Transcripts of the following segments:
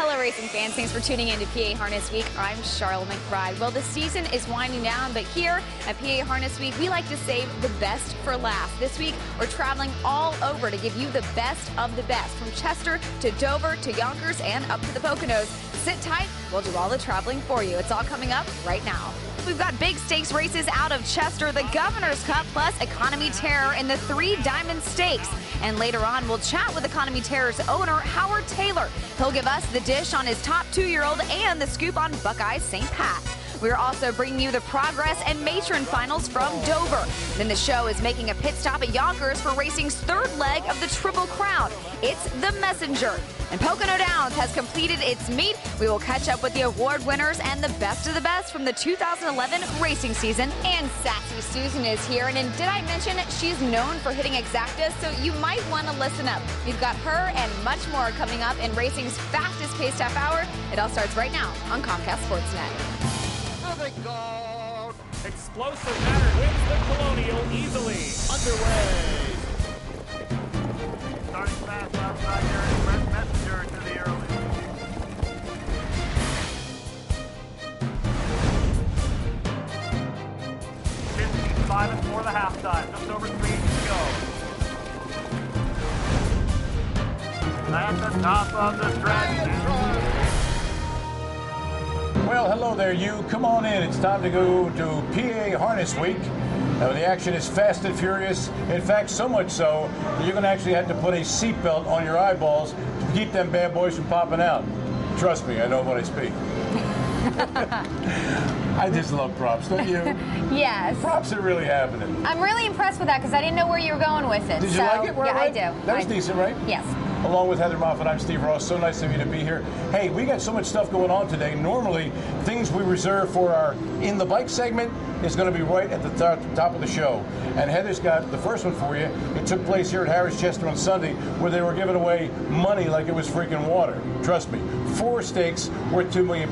Hello, racing fans. Thanks for tuning in to PA Harness Week. I'm Sharla McBride. Well, the season is winding down, but here at PA Harness Week, we like to save the best for last. This week, we're traveling all over to give you the best of the best, from Chester to Dover to Yonkers and up to the Poconos. Sit tight. We'll do all the traveling for you. It's all coming up right now. We've got big stakes races out of Chester, the Governor's Cup, plus Economy Terror in the 3 Diamond Stakes. And later on, we'll chat with Economy Terror's owner, Howard Taylor. He'll give us the dish on his top 2-year-old and the scoop on Buckeye St. Pat. We're also bringing you the Progress and Matron Finals from Dover. Then the show is making a pit stop at Yonkers for racing's 3rd leg of the Triple Crown. It's the Messenger. And Pocono Downs has completed its meet. We will catch up with the award winners and the best of the best from the 2011 racing season. And Sassy Susan is here. And did I mention she's known for hitting exactas? So you might want to listen up. We've got her and much more coming up in racing's fastest paced half hour. It all starts right now on Comcast Sportsnet. Explosive Matter wins the Colonial easily. Underway. Starting fast outside there, Brett Messenger into the early. 15-5 before the halftime. Just over 3 to go. At the top of the stretch. Well, hello there, you. Come on in. It's time to go to PA Harness Week. The action is fast and furious. In fact, so much so that you're going to actually have to put a seatbelt on your eyeballs to keep them bad boys from popping out. Trust me, I know what I speak. I just love props, don't you? Yes. Props are really happening. I'm really impressed with that because I didn't know where you were going with it. Did you like it? Yeah, right? I do. That was decent, right? Yes. Along with Heather Moffat, I'm Steve Ross. So nice of you to be here. Hey, we got so much stuff going on today. Normally, things we reserve for our In the Bike segment is going to be right at the top of the show. And Heather's got the first one for you. It took place here at Harrah's Chester on Sunday, where they were giving away money like it was freaking water. Trust me. 4 stakes worth $2 million.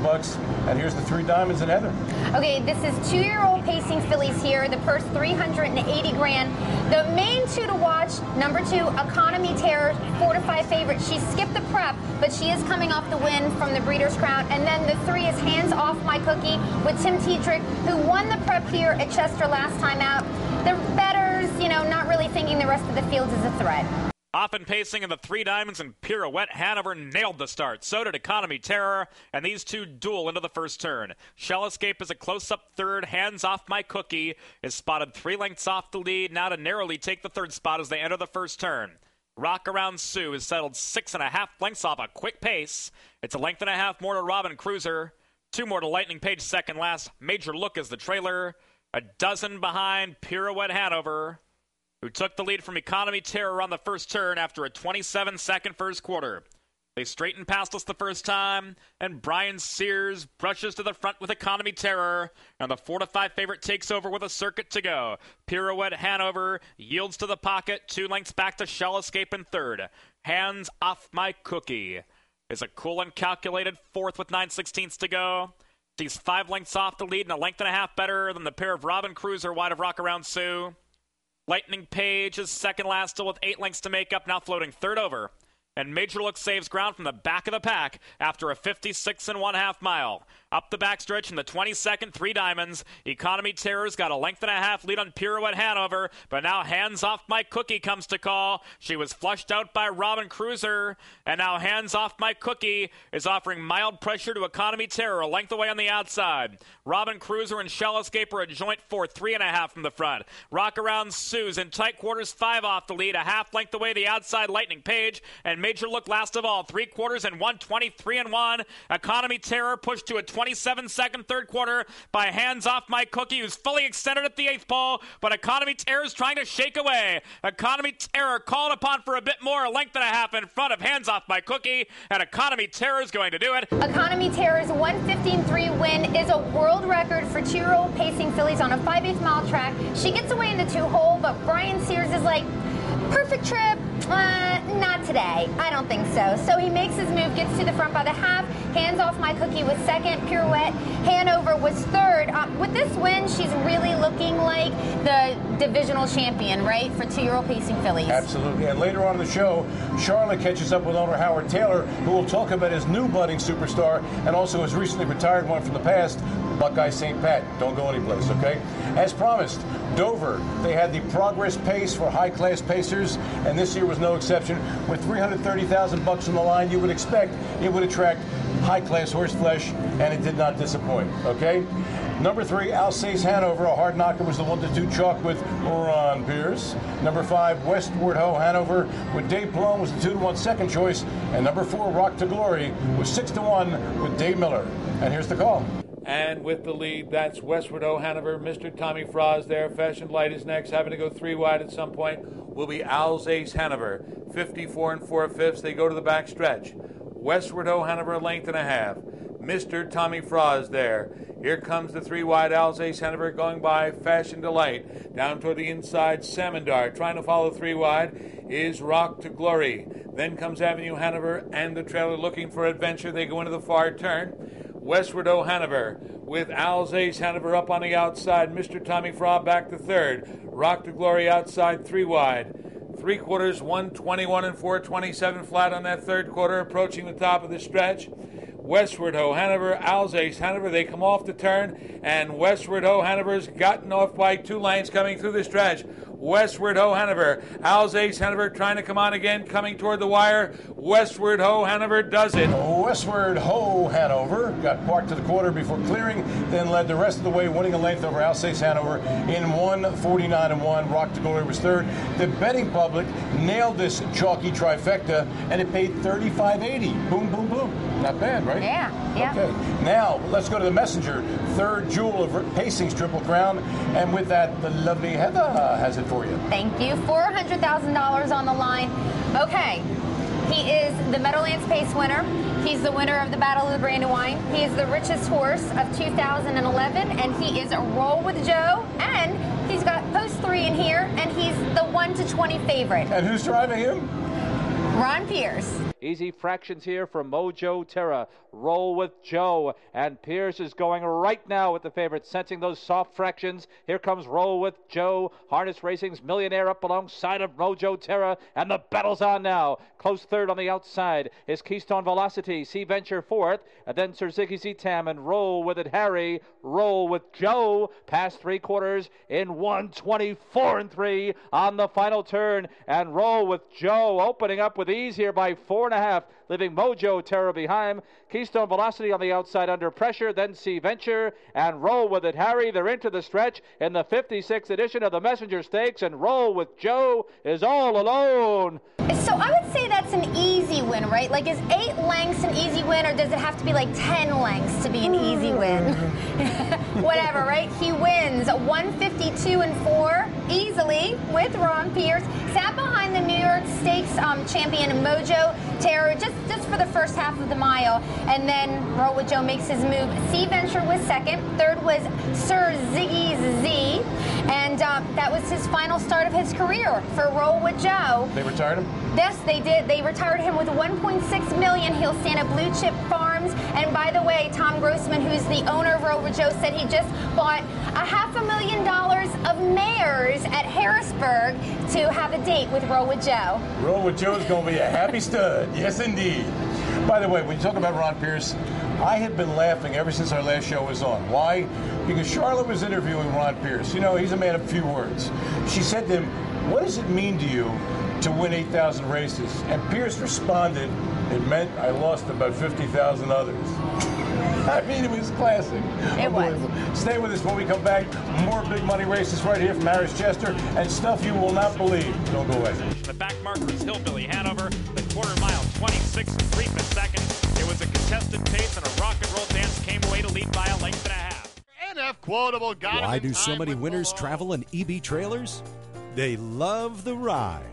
And here's the 3 diamonds and Heather. Okay, this is 2-year-old pacing fillies here. The purse, $380 grand. The main 2 to watch, number 2, Economy Terror, 4 to 5 favorite. She skipped the prep, but she is coming off the win from the Breeders' Crown. And then the 3 is Hands Off My Cookie with Tim Tetrick, who won the prep here at Chester last time out. The bettors, not really thinking the rest of the field is a threat. Often pacing in the 3 Diamonds and Pirouette, Hanover nailed the start. So did Economy Terror, and these 2 duel into the first turn. Shell Escape is a close-up third. Hands Off My Cookie is spotted 3 lengths off the lead, now to narrowly take the 3rd spot as they enter the first turn. Rock Around Sue is settled 6.5 lengths off a quick pace. It's a length and a half more to Robin Cruiser, 2 more to Lightning Page second last. Major Look is the trailer. A dozen behind Pirouette Hanover, who took the lead from Economy Terror on the first turn after a 27-second first quarter. They straightened past us the first time, and Brian Sears brushes to the front with Economy Terror, and the 4 to 5 favorite takes over with a circuit to go. Pirouette Hanover yields to the pocket, 2 lengths back to Shell Escape in third. Hands Off My Cookie is a cool and calculated 4th with 9/16 to go. She's 5 lengths off the lead and a length and a half better than the pair of Robin Cruiser wide of Rock Around Sue. Lightning Page is second last, still with 8 lengths to make up, now floating third over. And Major Look saves ground from the back of the pack after a 56.5 mile. Up the backstretch in the 22nd, 3 Diamonds. Economy Terror's got a length and a half lead on Pirouette Hanover, but now Hands Off My Cookie comes to call. She was flushed out by Robin Cruiser, and now Hands Off My Cookie is offering mild pressure to Economy Terror, a length away on the outside. Robin Cruiser and Shell Escape are a joint 4, 3.5 from the front. Rock Around Sue's in tight quarters, 5 off the lead, a half length away the outside Lightning Page, and Major Look last of all, 3 quarters and 1:23.1. Economy Terror pushed to a 27-second third quarter by Hands Off My Cookie, who's fully extended at the 8th pole, but Economy Terror is trying to shake away. Economy Terror called upon for a bit more, a length and a half in front of Hands Off My Cookie, and Economy Terror is going to do it. Economy Terror's 1:15.3 win is a world record for 2-year-old pacing fillies on a 5/8 mile track. She gets away in the 2-hole, but Brian Sears is like, perfect trip. Not today. I don't think so. So he makes his move, gets to the front by the half, Hands Off My Cookie was second. Pirouette Hanover was third. With this win, she's really looking like the divisional champion, right, for 2-year-old pacing fillies. Absolutely. And later on in the show, Sharla catches up with owner Howard Taylor, who will talk about his new budding superstar and also his recently retired one from the past, Buckeye St. Pat. Don't go anyplace, okay? As promised, Dover, they had the progress pace for high-class pacers, and this year was no exception. With $330,000 on the line, you would expect it would attract high-class horse flesh, and it did not disappoint, okay? Number 3, Alsace Hanover, a hard knocker, was the 1-2 chalk with Ron Pierce. Number 5, Westwardho Hanover with Dave Palone was the 2-1 second choice, and number 4, Rock to Glory was 6-1 with Dave Miller. And here's the call. And with the lead, that's Westwardho Hanover. Mr. Tommy Frost there. Fashion Light is next, having to go 3 wide at some point. Will be Alsace Hanover. 54 4/5. They go to the back stretch. Westwardho Hanover, a length and a half. Mr. Tommy Frost there. Here comes the 3 wide Alsace Hanover going by Fashion Delight. Down toward the inside, Samandar. Trying to follow 3 wide is Rock to Glory. Then comes Avenue Hanover and the trailer looking for adventure. They go into the far turn. Westwardho Hanover with Alsace Hanover up on the outside. Mr. Tommy Frost back to third. Rock to Glory outside 3 wide. 3/4, 121 4/27 flat on that third quarter, approaching the top of the stretch. Westwardho Hanover, Alsace Hanover, they come off the turn, and Westwardho Hanover's gotten off by 2 lengths coming through the stretch. Westwardho Hanover, Alsace Hanover trying to come on again, coming toward the wire. Westwardho Hanover does it. Westwardho Hanover got parked to the quarter before clearing, then led the rest of the way, winning a length over Alsace Hanover in 1:49-1. Rock to Glory was third. The betting public nailed this chalky trifecta, and it paid $35.80. Boom, boom, boom. Not bad, right? Yeah. Okay. Now, let's go to the Messenger. Third jewel of Pacing's Triple Crown. And with that, the lovely Heather has it for you. Thank you. $400,000 on the line. Okay. He is the Meadowlands Pace winner. He's the winner of the Battle of the Brandywine. He is the richest horse of 2011, and he is a Roll with Joe. And he's got post 3 in here, and he's the 1-20 favorite. And who's driving him? Ron Pierce. Easy fractions here for Mojo Terra. Roll with Joe. And Pierce is going right now with the favorite, sensing those soft fractions. Here comes Roll with Joe. Harness Racing's Millionaire up alongside of Mojo Terra. And the battle's on now. Close third on the outside is Keystone Velocity. Sea Venture fourth. And then Sir Ziggy Z-Tam and Roll with it Harry. Roll with Joe. Past 3/4 in 1:24 3 on the final turn. And Roll with Joe opening up with ease here by 4.5, leaving Mojo Terra behind. Keystone Velocity on the outside under pressure, then Sea Venture and Roll with it Harry. They're into the stretch in the 56th edition of the Messenger Stakes, and Roll with Joe is all alone. So I would say that's an easy win, right? Like, is 8 lengths an easy win, or does it have to be like 10 lengths to be an easy win? Whatever, right? He wins 152-4 easily with Ron Pierce. Sat behind the New York Stakes champion Mojo Terra just for the first half of the mile, and then Roll with Joe makes his move. Sea Venture was second. Third was Sir Ziggy Z, and that was his final start of his career for Roll with Joe. They retired him? Yes, they did. They retired him with $1.6 million. He'll stand at Blue Chip Farms. And by the way, Tom Grossman, who's the owner of Roll with Joe, said he just bought $500,000 of mares at Harrisburg to have a date with Roll with Joe. Roll with Joe is going to be a happy stud. Yes, indeed. By the way, when you talk about Ron Pierce, I had been laughing ever since our last show was on. Why? Because Sharla was interviewing Ron Pierce. You know, he's a man of few words. She said to him, "What does it mean to you to win 8,000 races?" And Pierce responded, "It meant I lost about 50,000 others." I mean, it was classic. It was. Stay with us when we come back. More big money races right here from Harris Chester and stuff you will not believe. Don't go away. The back marker is Hillbilly Hanover. The quarter mile, 26 3 seconds. It was a contested pace, and A Rocknroll Dance came away to lead by a length and a half. NF Quotable got Why it in do so time many with winners Malone. travel in EB trailers? They love the ride.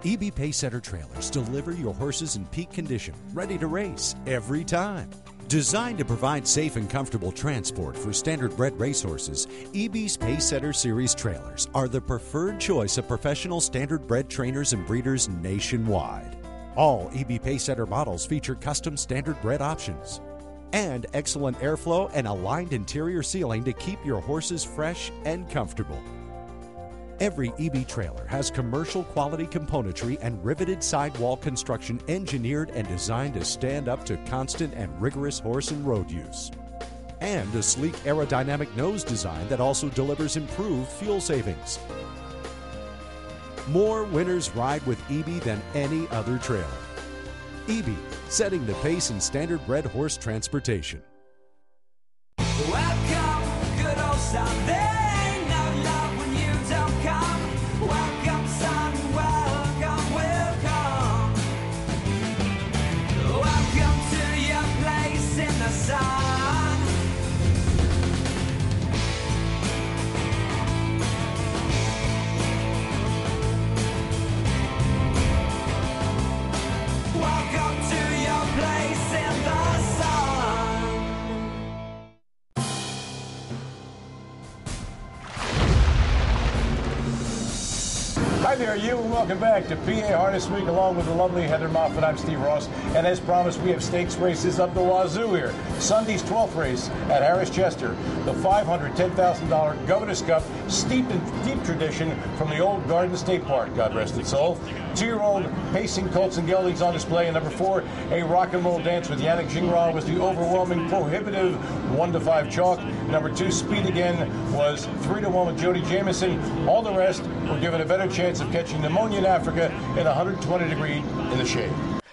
EB Pacesetter trailers deliver your horses in peak condition, ready to race every time. Designed to provide safe and comfortable transport for standard-bred racehorses, EB's Pacesetter Series trailers are the preferred choice of professional standard-bred trainers and breeders nationwide. All EB Pacesetter models feature custom standard bred options and excellent airflow and aligned interior sealing to keep your horses fresh and comfortable. Every EB trailer has commercial quality componentry and riveted sidewall construction engineered and designed to stand up to constant and rigorous horse and road use. And a sleek aerodynamic nose design that also delivers improved fuel savings. More winners ride with EB than any other trailer. EB, setting the pace in standard bred horse transportation. Welcome, good old South. There ain't no love when you don't come. Welcome, son, welcome, welcome. Welcome to your place in the sun. Welcome to your place in the sun. Hi there, you, and welcome back to PA Harness Week along with the lovely Heather Moffat. I'm Steve Ross, and as promised, we have stakes races up the wazoo here. Sunday's 12th race at Harris Chester, the $510,000 Governor's Cup, steeped in deep tradition from the old Garden State Park, God rest its soul. 2-year-old pacing colts and geldings on display, and number 4, A Rocknroll Dance with Yannick Gingras was the overwhelming, prohibitive 1-5 chalk. Number 2, Speed Again was 3-1 with Jody Jamieson. All the rest were given a better chance of catching pneumonia in Africa in 120 degrees in the shade.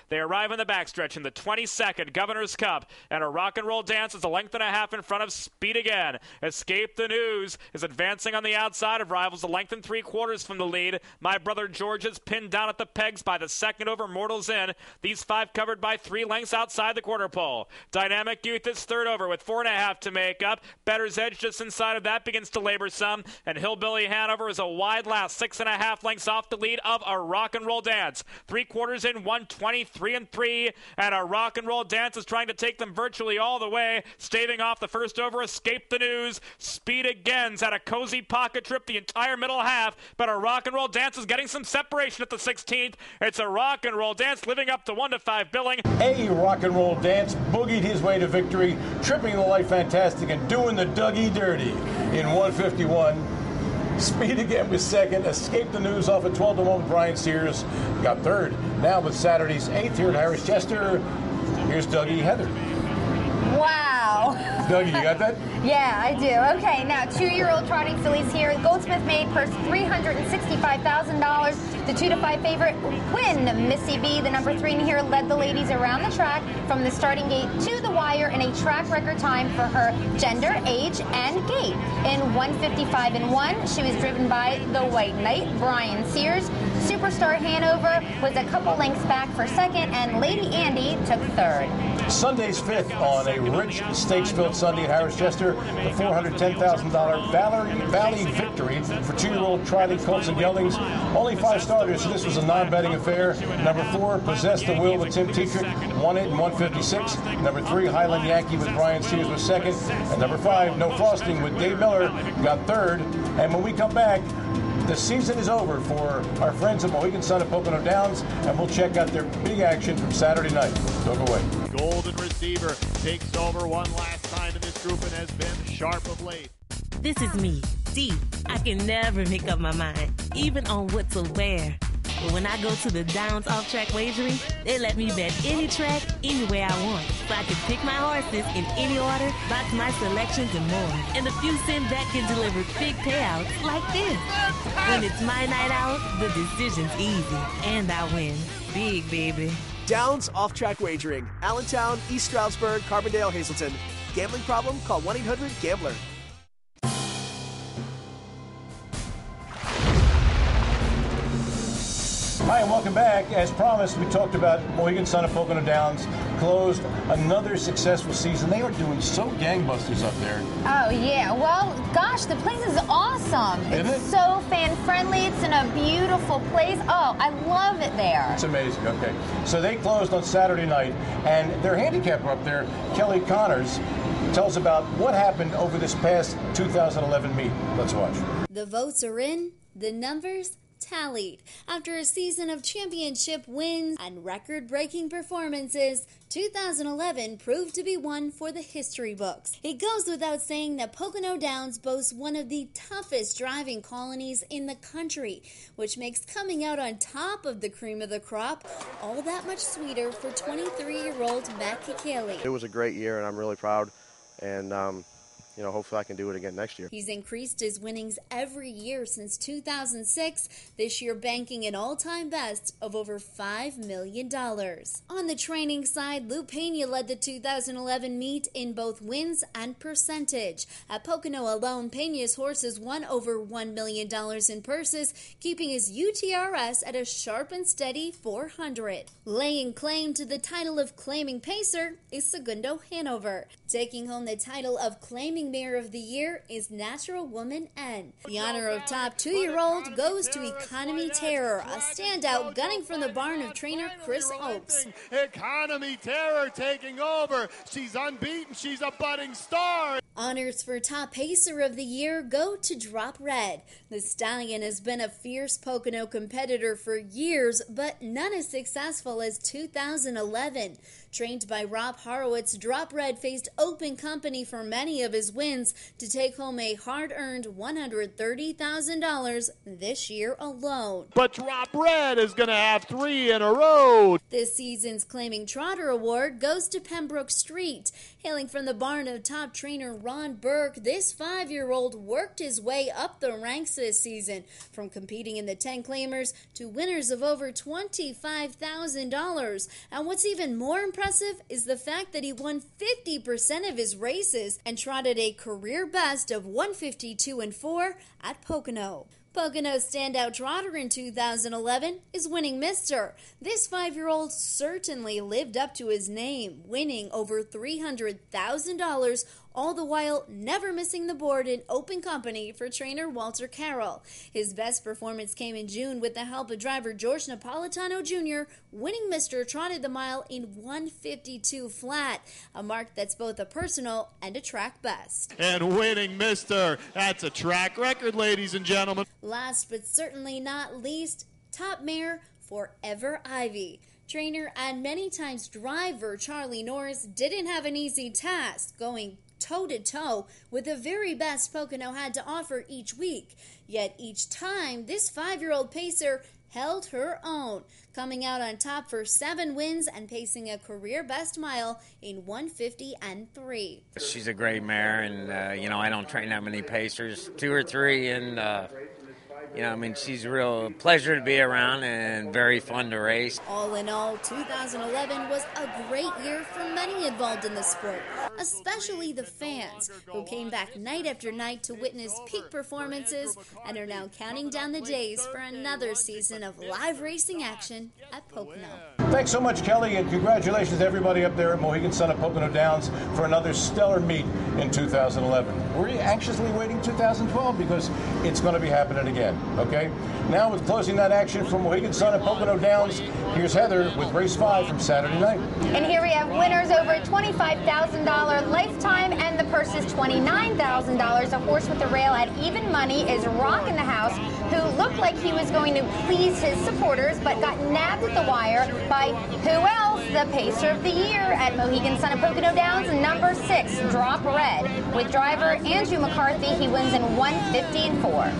They arrive in the backstretch in the 22nd Governor's Cup, and A Rocknroll Dance is a length and a half in front of Speed Again. Escape the News is advancing on the outside of rivals, a length and 3/4 from the lead. My Brother George is pinned down at the pegs by the second over Mortals In. These 5 covered by 3 lengths outside the quarter pole. Dynamic Youth is third over with 4.5 to make up. Better's Edge just inside of that begins to labor some, and Hillbilly Hanover is a wide last 6.5 lengths off the lead of A Rocknroll Dance. 3/4 in, 123 and 3, and A Rocknroll Dance is trying to take them virtually all the way, staving off the first over. Escape the News. Speed Again's had a cozy pocket trip the entire middle half, but A Rocknroll Dance is getting some separation at the 16th. It's A Rocknroll Dance living up to 1-5 billing. A Rocknroll Dance boogied his way to victory, tripping the light fantastic and doing the Dougie dirty in 151. Speed Again was second. Escape the News off at 12-1 with Brian Sears got third. Now with Saturday's 8th here at Harris Chester, here's Dougie Heather. Wow. Dougie, you got that? Yeah, I do. Okay, now 2-year-old trotting fillies here. Goldsmith made purse $365,000. The 2-5 favorite Quinn Missy B, the number 3 in here, led the ladies around the track from the starting gate to the wire in a track record time for her gender, age, and gait. In 1:55 and 1, she was driven by the White Knight, Brian Sears. Superstar Hanover was a couple lengths back for second, and Lady Andy took third. Sunday's 5th on a rich stakes-filled Sunday at Harris Chester, the $410,000 Valley victory for 2-year-old trotting colts and geldings. Only 5 starters, so this was a non-betting affair. Number 4, Possess the Will with Tim Tetrick, won it in 1:56. Number 3, Highland Yankee with Brian Sears was second. And number 5, No Frosting with Dave Miller got third. And when we come back, the season is over for our friends at Mohegan Sun at Pocono Downs, and we'll check out their big action from Saturday night. Don't go away. Golden Receiver takes over one last time in this group and has been sharp of late. This is me, Dee. I can never make up my mind, even on what to wear. But when I go to the Downs OffTrack Wagering, they let me bet any track, anywhere I want. So I can pick my horses in any order, box my selections and more. And a few cent bet can deliver big payouts like this. When it's my night out, the decision's easy. And I win. Big, baby. Downs OffTrack Wagering. Allentown, East Stroudsburg, Carbondale, Hazleton. Gambling problem? Call 1-800-GAMBLER. Hi, and welcome back. As promised, we talked about Mohegan Sun and Pocono Downs closed another successful season. They are doing so gangbusters up there. Oh, yeah. Well, gosh, the place is awesome. Isn't it? It's so fan-friendly. It's in a beautiful place. Oh, I love it there. It's amazing. Okay. So they closed on Saturday night, and their handicapper up there, Kelly Connors, tells about what happened over this past 2011 meet. Let's watch. The votes are in. The numbers tallied. After a season of championship wins and record-breaking performances, 2011 proved to be one for the history books. It goes without saying that Pocono Downs boasts one of the toughest driving colonies in the country, which makes coming out on top of the cream of the crop all that much sweeter for 23-year-old Matt Kikeli. It was a great year, and I'm really proud, and hopefully I can do it again next year. He's increased his winnings every year since 2006, this year banking an all-time best of over $5 million. On the training side, Lou Pena led the 2011 meet in both wins and percentage. At Pocono alone, Pena's horses won over $1 million in purses, keeping his UTRS at a sharp and steady 400. Laying claim to the title of Claiming Pacer is Westwardho Hanover. Taking home the title of Claiming Mare of the Year is Natural Woman N. The honor of top 2-year-old goes to Economy Terror, a standout gunning from the barn of trainer Chris Oakes. Economy Terror taking over. She's unbeaten. She's a budding star. Honors for top pacer of the year go to Drop Red. The stallion has been a fierce Pocono competitor for years, but none as successful as 2011. Trained by Rob Horowitz, Drop Red faced open company for many of his wins to take home a hard-earned $130,000 this year alone. But Drop Red is going to have 3 in a row. This season's Claiming Trotter Award goes to Pembroke Street. Hailing from the barn of top trainer Ron Burke, this 5-year-old worked his way up the ranks this season, from competing in the 10 claimers to winners of over $25,000. And what's even more impressive is the fact that he won 50% of his races and trotted a career best of 152-4 at Pocono. Pocono's standout trotter in 2011 is Winning Mister. This 5-year-old certainly lived up to his name, winning over $300,000, all the while never missing the board in open company for trainer Walter Carroll. His best performance came in June with the help of driver George Napolitano Jr. Winning Mister trotted the mile in 152 flat, a mark that's both a personal and a track best. And Winning Mister, that's a track record, ladies and gentlemen. Last but certainly not least, top mare Forever Ivy. Trainer and many times driver Charlie Norris didn't have an easy task, going toe-to-toe with the very best Pocono had to offer each week. Yet each time, this 5-year-old pacer held her own, coming out on top for 7 wins and pacing a career best mile in 150-3. She's a great mare, and I don't train that many pacers, 2 or 3, and she's a real pleasure to be around and very fun to race. All in all, 2011 was a great year for many involved in the sport, especially the fans, who came back night after night to witness peak performances and are now counting down the days for another season of live racing action at Pocono. Thanks so much, Kelly, and congratulations to everybody up there at Mohegan Sun at Pocono Downs for another stellar meet in 2011. We're anxiously waiting 2012 because it's going to be happening again. Okay? Now, with closing night action from Mohegan Sun at Pocono Downs, here's Heather with race 5 from Saturday night. And here we have winners over $25,000 lifetime, and the purse is $29,000. A horse with the rail at even money is Rockin' the House, who looked like he was going to please his supporters, but got nabbed at the wire by who else? The pacer of the year at Mohegan Sun at Pocono Downs, number 6, Drop Red. With driver Andrew McCarthy, he wins in 150-4.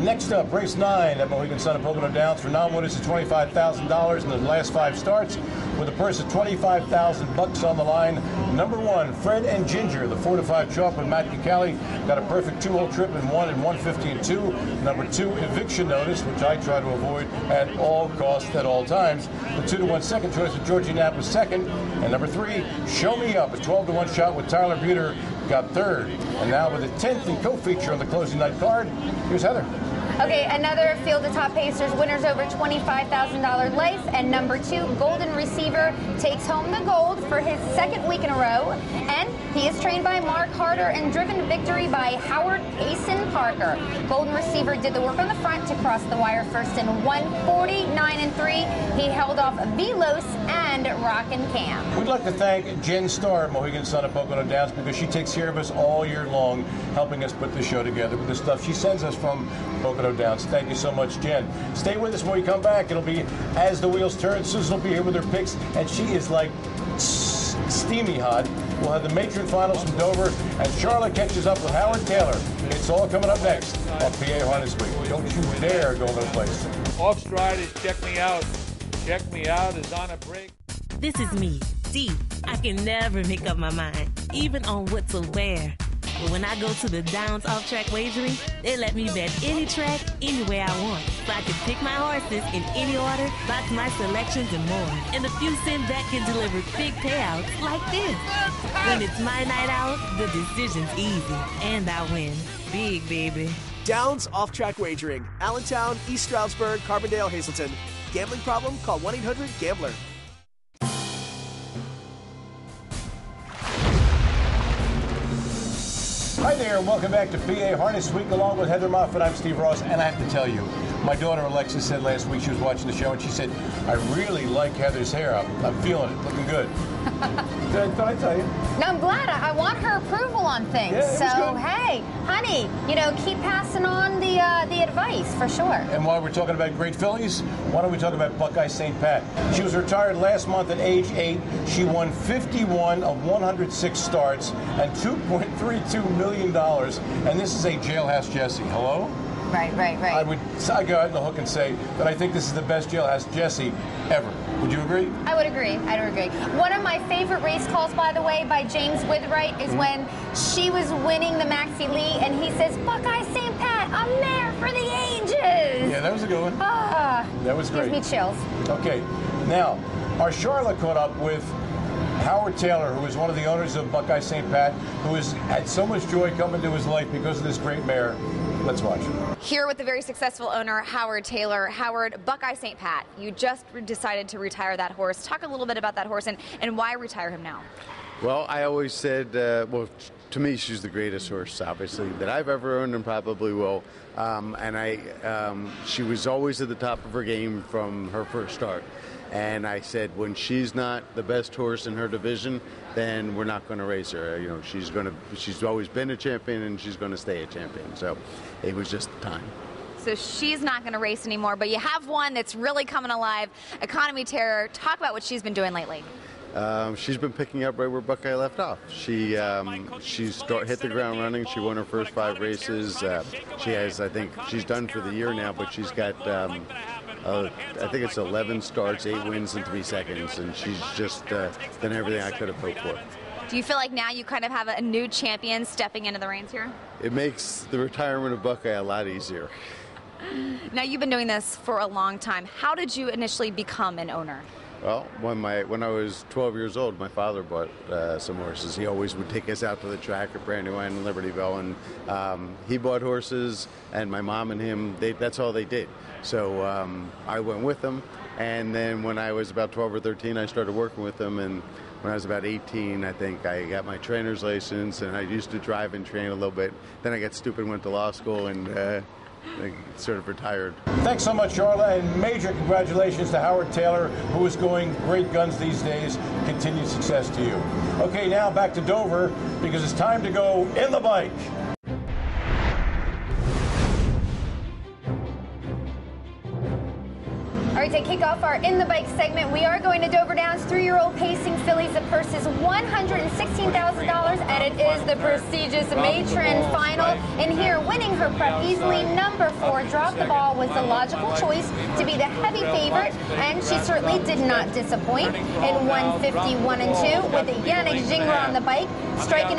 Next up, race 9 at Mohegan Sun at Pocono Downs for non-winners is $25,000 in the last 5 starts, with a purse of $25,000 on the line. Number 1, Fred and Ginger, the 4-5 chalk with Matt Kikeli, got a perfect 2-hole trip and won in 150-2. Number 2, Eviction Notice, which I try to avoid at all costs at all times. The 2-1 second choice with Georgie Knapp was second, and number 3, Show Me Up, a 12-1 shot with Tyler Buter, got third. And now with a 10th and co-feature on the closing night card, here's Heather. Okay, another field of top pacers, winners over $25,000 life, and number 2, Golden Receiver, takes home the gold for his 2nd week in a row, and he is trained by Mark Harder and driven to victory by Howard Payson Parker. Golden Receiver did the work on the front to cross the wire first in 149-3. He held off Velos and Rockin' Cam. We'd like to thank Jen Starr at Mohegan Sun at Pocono Downs because she takes care of us all year long, helping us put the show together with the stuff she sends us from Pocono Pocono Downs. Thank you so much, Jen. Stay with us when we come back. It'll be As the Wheels Turn. Susan will be here with her picks, and she is like steamy hot. We'll have the Matron Finals from Dover, and Sharla catches up with Howard Taylor. It's all coming up next on PA Harness Week. Don't you dare go no place. Off-Stride is Check Me Out. Check Me Out is on a break. This is me, Dee. I can never make up my mind, even on what to wear. But when I go to the Downs OffTrack Wagering, they let me bet any track, anywhere I want. So I can pick my horses in any order, box my selections, and more. And a few cent bet can deliver big payouts like this. When it's my night out, the decision's easy. And I win. Big, baby. Downs Off-Track Wagering. Allentown, East Stroudsburg, Carbondale, Hazleton. Gambling problem? Call 1-800-GAMBLER. Hi there, and welcome back to PA Harness Week along with Heather Moffat. I'm Steve Ross, and I have to tell you, my daughter Alexa said last week she was watching the show, and she said, I really like Heather's hair. I'm feeling it, looking good. Did I tell you? No, I'm glad. I want her approval on things. Yeah, so, hey, honey, keep passing on the advice for sure. And while we're talking about great fillies, why don't we talk about Buckeye St. Pat? She was retired last month at age 8. She won 51 of 106 starts and $2.32 million. And this is a Jailhouse Jessie. Hello? Right. I go out on the hook and say that I think this is the best Jailhouse Jessie ever. Would you agree? I would agree. One of my favorite race calls, by the way, by James Withright is when she was winning the Maxie Lee, and he says, Buckeye St. Pat, a mare for the ages. Yeah, that was a good one. That was great. Gives me chills. Okay, now, our Sharla caught up with Howard Taylor, who is one of the owners of Buckeye St. Pat, who has had so much joy come into his life because of this great mare. Let's watch. Here with the very successful owner, Howard Taylor. Howard, Buckeye St. Pat, you just decided to retire that horse. Talk a little bit about that horse and why retire him now. Well, I always said, to me, she's the greatest horse, obviously, that I've ever owned and probably will. She was always at the top of her game from her first start. And I said, when she's not the best horse in her division, then we're not going to race her. She's always been a champion, and she's going to stay a champion. So it was just time. So she's not going to race anymore, but you have one that's really coming alive, Economy Terror. Talk about what she's been doing lately. She's been picking up right where Buckeye left off. She hit the ground running. She won her first 5 races. She has, I think, she's done for the year now, but she's got, I think it's 11 starts, 8 wins in 3 seconds, and she's just done everything I could have hoped for. Do you feel like now you kind of have a new champion stepping into the reins here? It makes the retirement of Buckeye a lot easier. Now, you've been doing this for a long time. How did you initially become an owner? Well, when I was 12 years old, my father bought some horses. He always would take us out to the track at Brandywine and Libertyville, and he bought horses, and my mom and him, that's all they did. So I went with them, and then when I was about 12 or 13, I started working with them, and when I was about 18, I think I got my trainer's license, and I used to drive and train a little bit. Then I got stupid, went to law school, and I sort of retired. Thanks so much, Sharla, and major congratulations to Howard Taylor, who is going great guns these days. Continued success to you. Okay, now back to Dover, because it's time to go in the bike. All right, to kick off our In the Bike segment, we are going to Dover Downs 3-year-old pacing fillies. The purse is $116,000, and it is the prestigious Matron Final. And here, winning her prep easily, number 4, Drop the Ball, was the logical choice to be the heavy favorite, and she certainly did not disappoint. In 151-2 with Yannick Gingras on the bike. Striking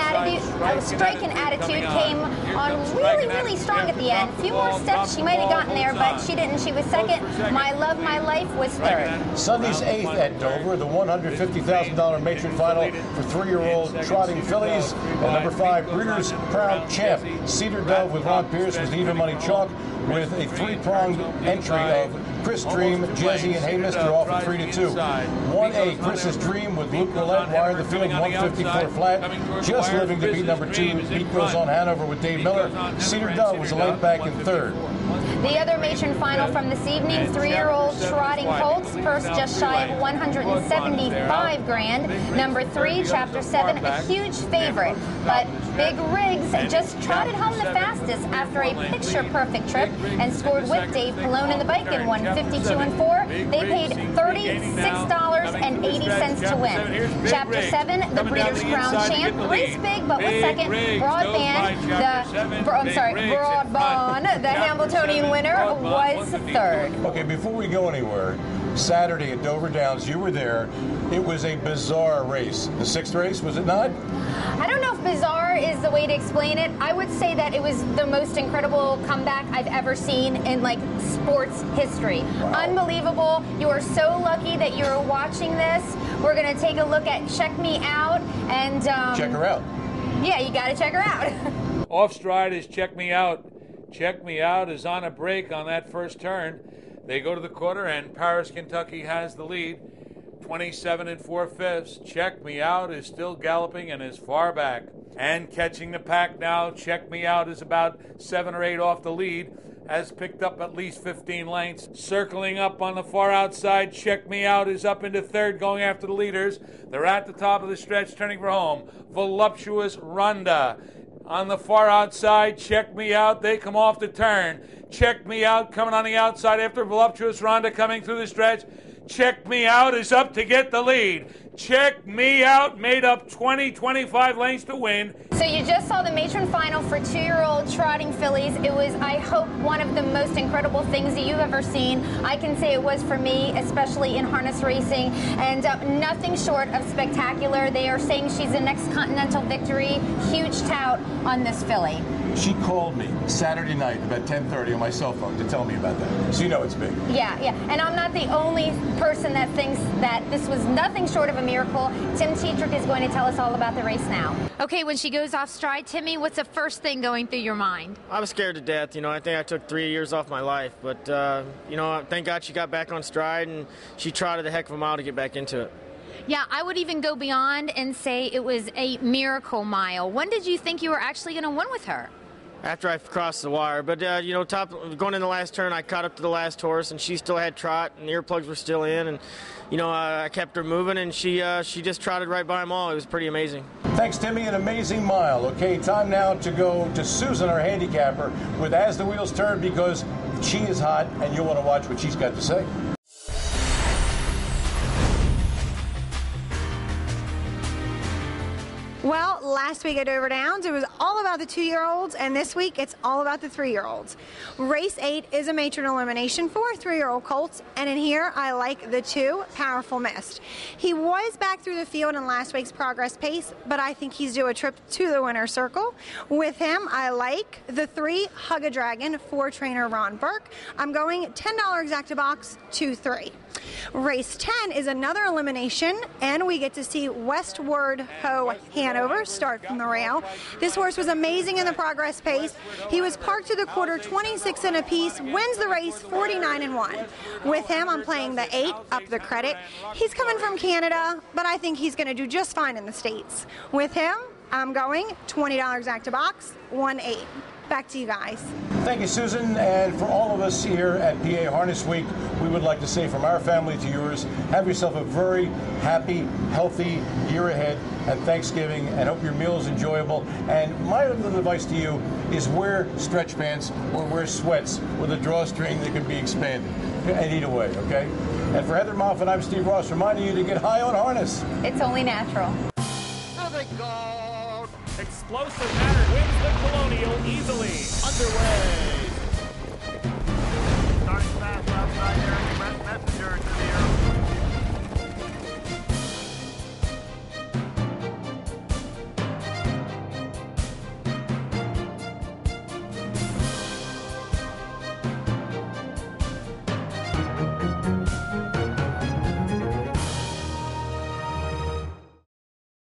attitude came on really strong at the end. A few more steps, she might have gotten there, but she didn't. She was second. My Love, My Life was third. Sunday's 8th at Dover, the $150,000 Matron Final for 3-year-old trotting fillies. And number 5, Breeders' Crown Champ, Cedar Dove with Ron Pierce was the even money chalk, with a 3-pronged entry of Chris Dream, Jezzy, and Hey Mister off at 3-2. 1A, Chris's Dream with Luke Roulette wired the field 154 flat. Just living to beat number 2, Westwardho Hanover with Dave Miller. Cedar Dove was a late back in 3rd. The other matron final from this evening, 3-year-old Trotting Colts, first just shy of 175 grand. Number 3, Chapter 7, a huge favorite. But Big Riggs just trotted home the fastest after a picture-perfect trip and scored with Dave Palone in the bike and won 52-4. They paid $36.80 to win. Chapter 7, the Breeders' Crown champ, raced big but was second. Broadband, the Hambletonian winner, was third. Okay, before we go anywhere, Saturday at Dover Downs, you were there. It was a bizarre race. The 6th race, was it not? I don't know if bizarre is the way to explain it. I would say that it was the most incredible comeback I've ever seen in like sports history. Wow. Unbelievable. You are so lucky that you're watching this. We're going to take a look at Check Me Out and check her out. Yeah, you got to check her out. Off stride is Check Me Out. Check Me Out is on a break on that first turn. They go to the quarter, and Paris, Kentucky has the lead, 27 4/5. Check Me Out is still galloping and is far back. And catching the pack now, Check Me Out is about 7 or 8 off the lead, has picked up at least 15 lengths. Circling up on the far outside, Check Me Out is up into third, going after the leaders. They're at the top of the stretch, turning for home. Voluptuous Rhonda. On the far outside, Check Me Out. They come off the turn. Check Me Out coming on the outside after Voluptuous Rhonda coming through the stretch. Check Me Out is up to get the lead. Check Me Out made up 20-25 lengths to win. So you just saw the matron final for 2-year-old trotting fillies. It was, I hope, one of the most incredible things that you've ever seen. I can say it was for me, especially in harness racing, and nothing short of spectacular. They are saying she's the next Continental victory. Huge tout on this filly. She called me Saturday night about 10:30 on my cell phone to tell me about that. So you know it's big. Yeah. And I'm not the only person that thinks that this was nothing short of a miracle. Tim Tetrick is going to tell us all about the race now. Okay, when she goes off stride, Timmy, what's the first thing going through your mind? I was scared to death. I think I took 3 years off my life. But, thank God she got back on stride, and she trotted a heck of a mile to get back into it. Yeah, I would even go beyond and say it was a miracle mile. When did you think you were actually going to win with her? After I crossed the wire. But, going in the last turn, I caught up to the last horse, and she still had trot, and the earplugs were still in. And, I kept her moving, and she just trotted right by them all. It was pretty amazing. Thanks, Timmy. An amazing mile. Okay, time now to go to Susan, our handicapper, with As the Wheels Turn, because she is hot, and you'll want to watch what she's got to say. Well, last week at Dover Downs, it was all about the 2-year-olds, and this week it's all about the 3-year-olds. Race 8 is a matron elimination for 3-year-old colts, and in here I like the 2, Powerful Mist. He was back through the field in last week's progress pace, but I think he's due a trip to the winner's circle. With him, I like the 3, Hug a Dragon for trainer Ron Burke. I'm going $10 exacta box, 2-3. Race 10 is another elimination, and we get to see Westwardho Hanover start from the rail. This horse was amazing in the progress pace. He was parked to the quarter 26 and a piece, wins the race 49-1. With him, I'm playing the 8, Up the Credit. He's coming from Canada, but I think he's going to do just fine in the States. With him, I'm going $20 exacta box, 1-8. Back to you guys. Thank you, Susan. And for all of us here at PA Harness Week, we would like to say from our family to yours, have yourself a very happy, healthy year ahead and Thanksgiving, and hope your meal is enjoyable. And my little advice to you is wear stretch pants or wear sweats with a drawstring that can be expanded. And eat away, okay? And for Heather Moffat, I'm Steve Ross, reminding you to get high on harness. It's only natural. Explosive Matter wins the Colonial easily. Underway. Starting fast outside there. Brent Messenger to the air.